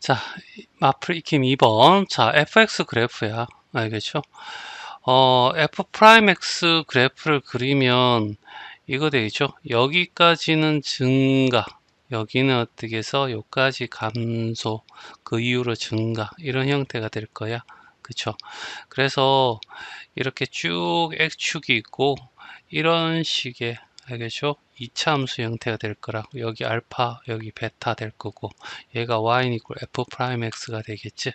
자, 마플 익힘 2번. 자, fx 그래프야. 알겠죠? f 프라임 x 그래프를 그리면 이거 되겠죠? 여기까지는 증가, 여기는 어떻게 해서 여기까지 감소, 그 이후로 증가, 이런 형태가 될 거야. 그쵸? 그래서 이렇게 쭉 x축이 있고 이런 식의, 알겠죠? 2차 함수 형태가 될 거라고. 여기 알파, 여기 베타 될 거고, 얘가 y 이퀄 f 프라임 x가 되겠지.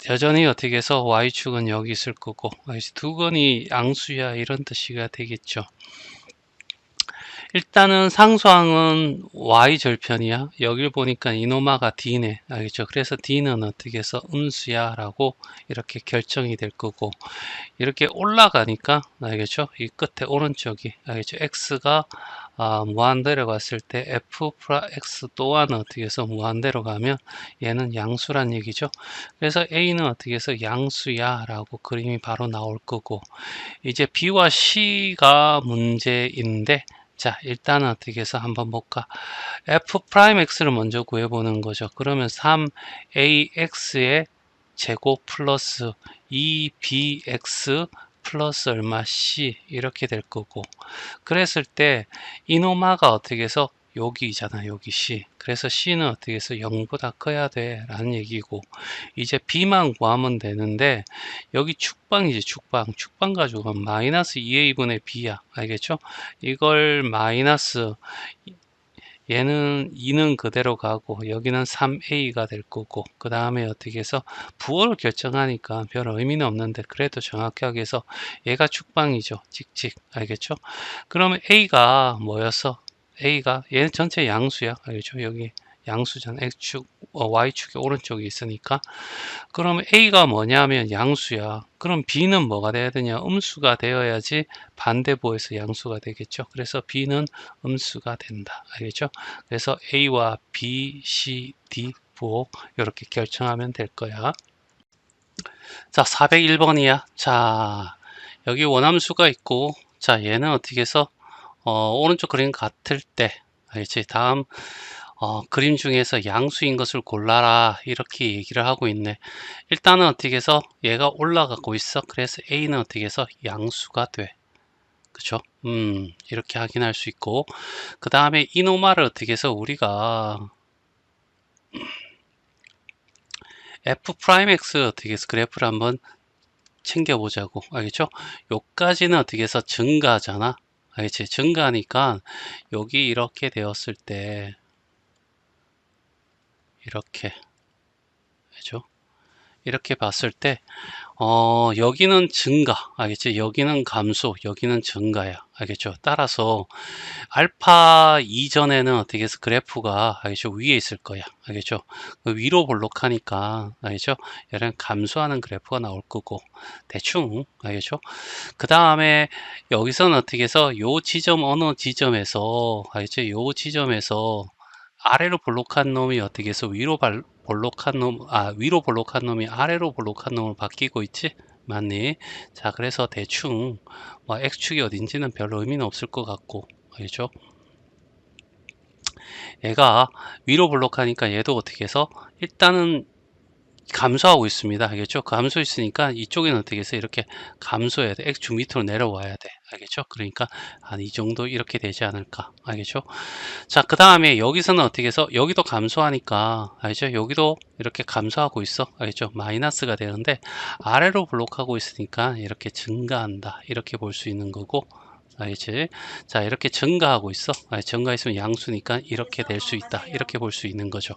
여전히 어떻게 해서 y축은 여기 있을 거고, 두 건이 양수야, 이런 뜻이가 되겠죠. 일단은 상수항은 y절편이야. 여길 보니까 이노마가 d네. 알겠죠? 그래서 d는 어떻게 해서 음수야 라고 이렇게 결정이 될 거고, 이렇게 올라가니까, 알겠죠? 이 끝에 오른쪽이, 알겠죠? x가 무한대로 갔을 때 f 플러스 x 또한 어떻게 해서 무한대로 가면 얘는 양수란 얘기죠. 그래서 a는 어떻게 해서 양수야 라고 그림이 바로 나올 거고, 이제 b와 c가 문제인데, 자, 일단은 어떻게 해서 한번 볼까? f 프라임 x를 먼저 구해보는 거죠. 그러면 3ax의 제곱 플러스 2bx 플러스 얼마 c 이렇게 될 거고, 그랬을 때 이노마가 어떻게 해서 여기잖아, 여기 c. 그래서 c는 어떻게 해서 0보다 커야 돼 라는 얘기고, 이제 b만 구하면 되는데, 여기 축방이지, 축방 가지고 마이너스 2a분의 b야. 알겠죠? 이걸 마이너스, 얘는 2는 그대로 가고 여기는 3a가 될 거고, 그 다음에 어떻게 해서 부호를 결정하니까 별 의미는 없는데, 그래도 정확하게 해서 얘가 축방이죠, 찍찍. 알겠죠? 그러면 a가 뭐였어? a가 얘는 전체 양수야. 알겠죠? 여기 양수잖아. x축, y축이 오른쪽에 있으니까. 그러면 a가 뭐냐면 양수야. 그럼 b는 뭐가 돼야 되냐? 음수가 되어야지 반대부호에서 양수가 되겠죠. 그래서 b는 음수가 된다. 알겠죠? 그래서 a와 b, c, d 부호 이렇게 결정하면 될 거야. 자, 401번이야. 자, 여기 원함수가 있고, 자, 얘는 어떻게 해서 오른쪽 그림 같을 때, 알겠지? 다음 그림 중에서 양수인 것을 골라라, 이렇게 얘기를 하고 있네. 일단은 어떻게 해서 얘가 올라가고 있어. 그래서 a는 어떻게 해서 양수가 돼. 그쵸? 이렇게 확인할 수 있고, 그 다음에 이노마를 어떻게 해서 우리가 f 프라임 x 어떻게 해서 그래프를 한번 챙겨보자고. 알겠죠? 요까지는 어떻게 해서 증가잖아. 알겠지? 증가하니까 여기 이렇게 되었을 때 이렇게, 그죠? 이렇게 봤을 때 여기는 증가, 알겠지? 여기는 감소, 여기는 증가야. 알겠죠? 따라서 알파 이전에는 어떻게 해서 그래프가, 알겠죠? 위에 있을 거야. 알겠죠? 그 위로 볼록하니까, 알겠죠? 얘는 감소하는 그래프가 나올 거고, 대충, 알겠죠? 그 다음에 여기서는 어떻게 해서 요 지점, 어느 지점에서, 알겠죠? 요 지점에서 아래로 볼록한 놈이 어떻게 해서 볼록한 놈, 위로 볼록한 놈이 아래로 볼록한 놈을 바뀌고 있지? 맞니? 자, 그래서 대충 뭐 X축이 어딘지는 별 의미는 없을 것 같고, 알죠? 얘가 위로 볼록하니까 얘도 어떻게 해서 일단은 감소하고 있습니다. 알겠죠? 감소 있으니까 이쪽에는 어떻게 해서 이렇게 감소해야 돼. X축 밑으로 내려와야 돼. 알겠죠? 그러니까 한 이 정도 이렇게 되지 않을까. 알겠죠? 자, 그 다음에 여기서는 어떻게 해서 여기도 감소하니까, 알죠? 여기도 이렇게 감소하고 있어. 알겠죠? 마이너스가 되는데 아래로 블록하고 있으니까 이렇게 증가한다. 이렇게 볼 수 있는 거고, 알겠지? 자, 이렇게 증가하고 있어. 증가했으면 양수니까 이렇게 될 수 있다. 이렇게 볼 수 있는 거죠.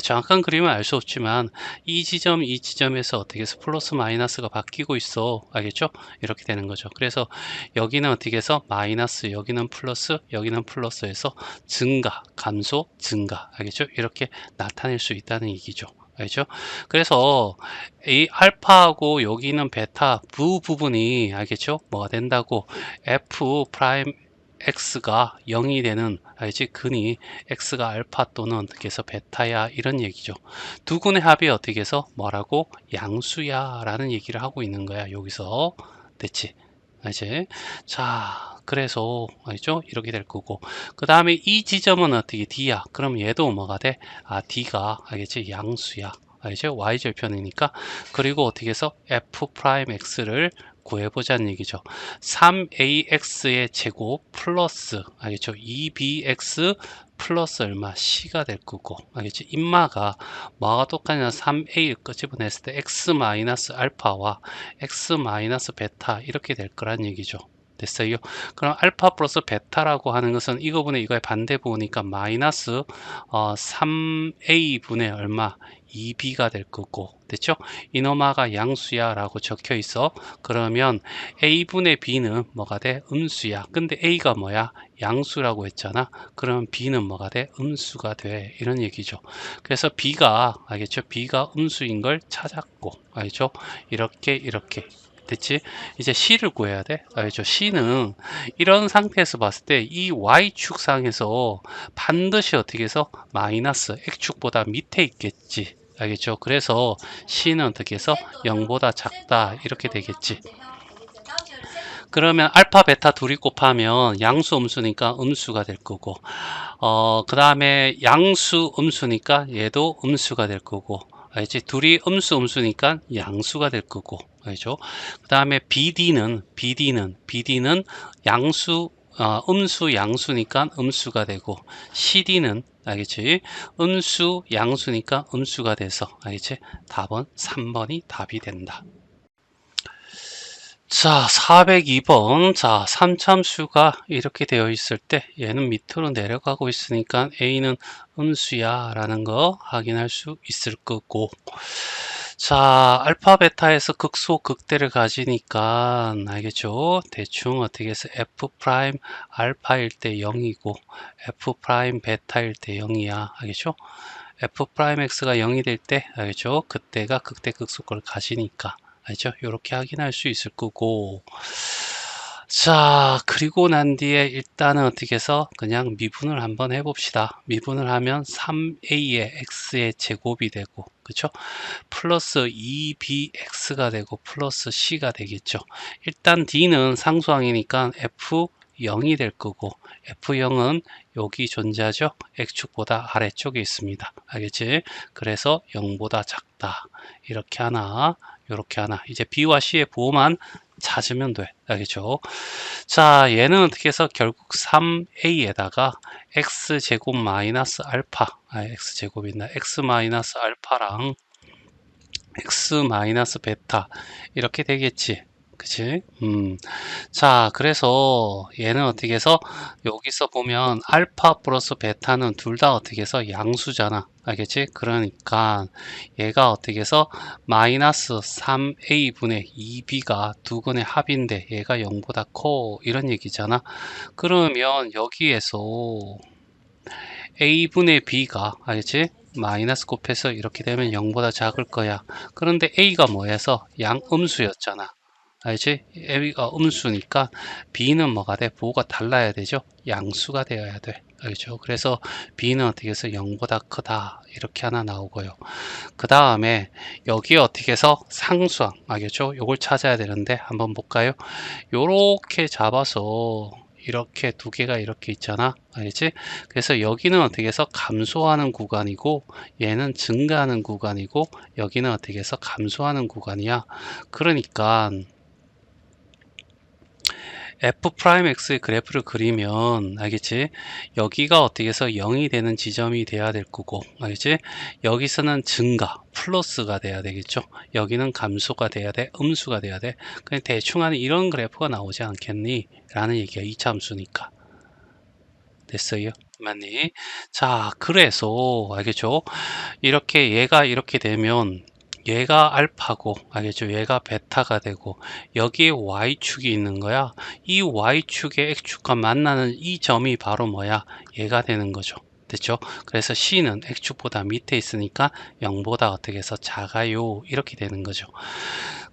정확한 그림은 알 수 없지만 이 지점, 이 지점에서 어떻게 해서 플러스 마이너스가 바뀌고 있어. 알겠죠? 이렇게 되는 거죠. 그래서 여기는 어떻게 해서 마이너스, 여기는 플러스, 여기는 플러스에서 증가, 감소, 증가. 알겠죠? 이렇게 나타낼 수 있다는 얘기죠. 알죠? 그래서 이 알파하고 여기는 베타 부분이, 알겠죠? 뭐가 된다고? f 프라임 x가 0이 되는, 알지? 근이 x가 알파 또는 어떻게 해서 베타야, 이런 얘기죠. 두 군의 합이 어떻게 해서 뭐라고? 양수야 라는 얘기를 하고 있는 거야, 여기서. 됐지? 이제 자 그래서 알죠? 이렇게 될 거고 그 다음에 이 지점은 어떻게 D야? 그럼 얘도 뭐가 돼? 아 D가 알겠지? 양수야. 알죠? y절편이니까 그리고 어떻게 해서 f 프라임 x를 구해보자는 얘기죠. 3ax의 제곱 플러스 알겠죠? 2bx 플러스 얼마 c가 될 거고 알겠지? 인마가 뭐가 똑같냐 3a를 끄집어냈을 때 x 마이너스 알파와 x 마이너스 베타 이렇게 될 거란 얘기죠. 됐어요. 그럼 알파 플러스 베타라고 하는 것은 이거분의 이거의 반대 보니까 마이너스 3a분의 얼마 2b가 될 거고 됐죠? 이노마가 양수야 라고 적혀 있어. 그러면 a분의 b는 뭐가 돼? 음수야. 근데 a가 뭐야? 양수라고 했잖아. 그럼 b는 뭐가 돼? 음수가 돼. 이런 얘기죠. 그래서 b가 알겠죠? b가 음수인 걸 찾았고 알죠? 이렇게 됐지? 이제 C를 구해야 돼. 알죠? C는 이런 상태에서 봤을 때 이 Y축상에서 반드시 어떻게 해서 마이너스 X축보다 밑에 있겠지. 알겠죠? 그래서 C는 어떻게 해서 0보다 작다. 이렇게 되겠지. 그러면 알파, 베타 둘이 곱하면 양수, 음수니까 음수가 될 거고, 그 다음에 양수, 음수니까 얘도 음수가 될 거고, 알지? 둘이 음수, 음수니까 양수가 될 거고, 알죠? 그 다음에 BD는 양수, 음수, 양수니까 음수가 되고, CD는 알겠지? 음수, 양수니까 음수가 돼서, 알겠지? 답은 3번이 답이 된다. 자, 402번. 자, 삼참수가 이렇게 되어 있을 때 얘는 밑으로 내려가고 있으니까 A는 음수야 라는 거 확인할 수 있을 거고. 자, 알파, 베타에서 극소, 극대를 가지니까 알겠죠? 대충 어떻게 해서 F 프라임 알파일 때 0이고 F 프라임 베타일 때 0이야. 알겠죠? F 프라임 X가 0이 될 때 알겠죠? 그때가 극대, 극소를 가지니까. 알죠? 이렇게 확인할 수 있을 거고 자 그리고 난 뒤에 일단은 어떻게 해서 그냥 미분을 한번 해봅시다. 미분을 하면 3a의 x의 제곱이 되고 그쵸? 플러스 2bx가 되고 플러스 c가 되겠죠. 일단 d는 상수항이니까 f 0이 될 거고 F0은 여기 존재하죠. X축보다 아래쪽에 있습니다. 알겠지? 그래서 0보다 작다. 이렇게 하나 이렇게 하나 이제 B와 C의 부호만 찾으면 돼. 알겠죠? 자 얘는 어떻게 해서 결국 3A에다가 X제곱 마이너스 알파 X제곱 있나 X 마이너스 알파랑 X 마이너스 베타 이렇게 되겠지. 그치? 자, 그래서 얘는 어떻게 해서 여기서 보면 알파 플러스 베타는 둘 다 어떻게 해서 양수잖아. 알겠지? 그러니까 얘가 어떻게 해서 마이너스 3a분의 2b가 두 근의 합인데 얘가 0보다 커 이런 얘기잖아. 그러면 여기에서 a분의 b가 알겠지? 마이너스 곱해서 이렇게 되면 0보다 작을 거야. 그런데 a가 뭐해서 양음수였잖아. 알지? A가 음수니까 B는 뭐가 돼? 부호가 달라야 되죠? 양수가 되어야 돼. 알죠? 그래서 B는 어떻게 해서 0보다 크다. 이렇게 하나 나오고요. 그 다음에 여기에 어떻게 해서 상수항. 알겠죠? 요걸 찾아야 되는데 한번 볼까요? 요렇게 잡아서 이렇게 두 개가 이렇게 있잖아. 알겠지? 그래서 여기는 어떻게 해서 감소하는 구간이고 얘는 증가하는 구간이고 여기는 어떻게 해서 감소하는 구간이야. 그러니까 F'X의 그래프를 그리면 알겠지? 여기가 어떻게 해서 0이 되는 지점이 돼야 될 거고 알겠지? 여기서는 증가 플러스가 돼야 되겠죠? 여기는 감소가 돼야 돼 음수가 돼야 돼 그냥 대충 하는 이런 그래프가 나오지 않겠니? 라는 얘기야 이차함수니까 됐어요? 맞니? 자 그래서 알겠죠? 이렇게 얘가 이렇게 되면 얘가 알파고 알겠죠? 얘가 베타가 되고 여기에 y축이 있는 거야. 이 y축의 x축과 만나는 이 점이 바로 뭐야? 얘가 되는 거죠. 됐죠? 그래서 c는 x축보다 밑에 있으니까 0보다 어떻게 해서 작아요. 이렇게 되는 거죠.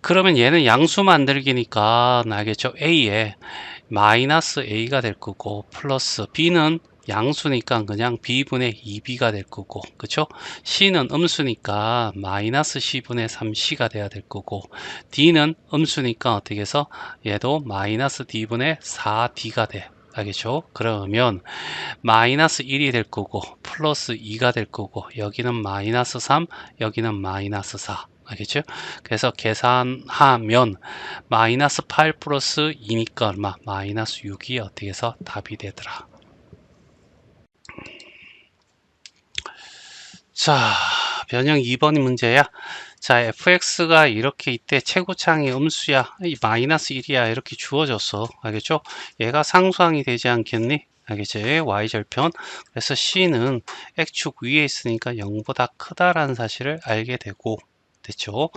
그러면 얘는 양수 만들기니까 알겠죠? a에 마이너스 a가 될 거고 플러스 b는 양수니까 그냥 b분의 2b가 될 거고, 그쵸? c는 음수니까 마이너스 c분의 3c가 돼야 될 거고, d는 음수니까 어떻게 해서 얘도 마이너스 d분의 4d가 돼. 알겠죠? 그러면 마이너스 1이 될 거고 플러스 2가 될 거고, 여기는 마이너스 3, 여기는 마이너스 4. 알겠죠? 그래서 계산하면 마이너스 8 플러스 2니까 얼마? 마이너스 6이 어떻게 해서 답이 되더라. 자, 변형 2번 문제야. 자, fx가 이렇게 이때 최고창이 음수야, 이 마이너스 1이야 이렇게 주어졌어. 알겠죠? 얘가 상수항이 되지 않겠니? 알겠지? y절편. 그래서 c는 x축 위에 있으니까 0보다 크다라는 사실을 알게 되고, 됐죠?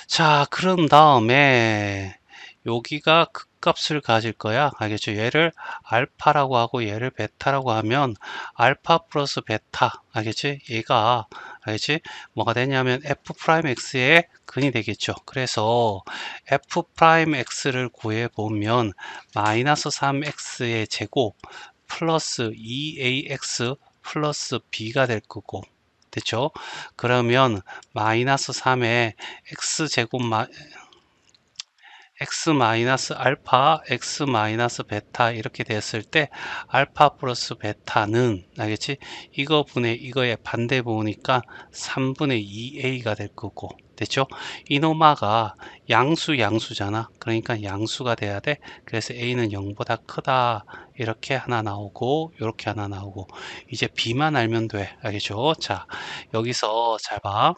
자, 그런 다음에 여기가 극값을 가질 거야. 알겠죠? 얘를 알파라고 하고 얘를 베타라고 하면 알파 플러스 베타. 알겠지? 얘가, 알겠지? 뭐가 되냐면 f 프라임 x의 근이 되겠죠. 그래서 f 프라임 x를 구해 보면 마이너스 3x의 제곱 플러스 2ax 플러스 b가 될 거고, 됐죠? 그러면 마이너스 3에 x제곱 x 마이너스 알파, x 마이너스 베타 이렇게 됐을 때 알파 플러스 베타는, 알겠지? 이거 분의 이거의 반대 보니까 3분의 2a가 될 거고, 됐죠? 이노마가 양수잖아. 그러니까 양수가 돼야 돼. 그래서 a는 0보다 크다 이렇게 하나 나오고, 이렇게 하나 나오고, 이제 b만 알면 돼. 알겠죠? 자, 여기서 잘 봐.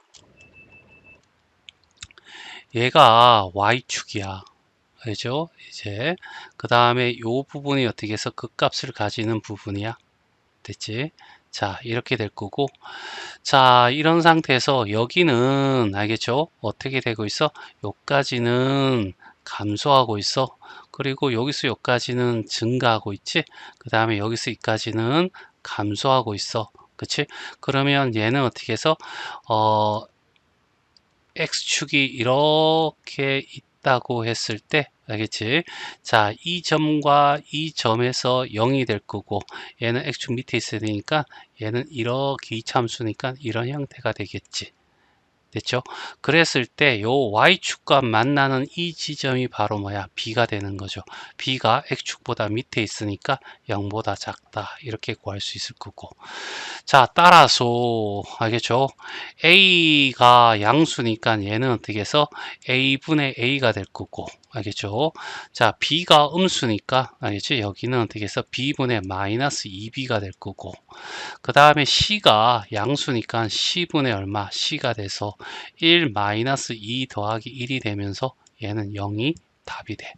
얘가 y축이야. 알죠? 이제 그 다음에 요 부분이 어떻게 해서 극값을 가지는 부분이야. 됐지? 자, 이렇게 될 거고, 자, 이런 상태에서 여기는, 알겠죠? 어떻게 되고 있어? 요까지는 감소하고 있어. 그리고 여기서 여기까지는 증가하고 있지. 그 다음에 여기서 여기까지는 감소하고 있어. 그치? 그러면 얘는 어떻게 해서 x축이 이렇게 있다고 했을 때, 알겠지? 자, 이 점과 이 점에서 0이 될 거고, 얘는 x축 밑에 있어야 되니까 얘는 이렇게 이차함수니까 이런 형태가 되겠지. 됐죠? 그랬을 때 요 y축과 만나는 이 지점이 바로 뭐야? b가 되는 거죠. b가 x축보다 밑에 있으니까 0보다 작다 이렇게 구할 수 있을 거고, 자, 따라서 알겠죠? a가 양수니까 얘는 어떻게 해서 a분의 a가 될 거고, 알겠죠? 자, b가 음수니까, 알겠지? 여기는 어떻게 해서 b분의 마이너스 2b가 될 거고, 그 다음에 c가 양수니까 c분의 얼마? c가 돼서 1 마이너스 2 더하기 1이 되면서 얘는 0이 답이 돼.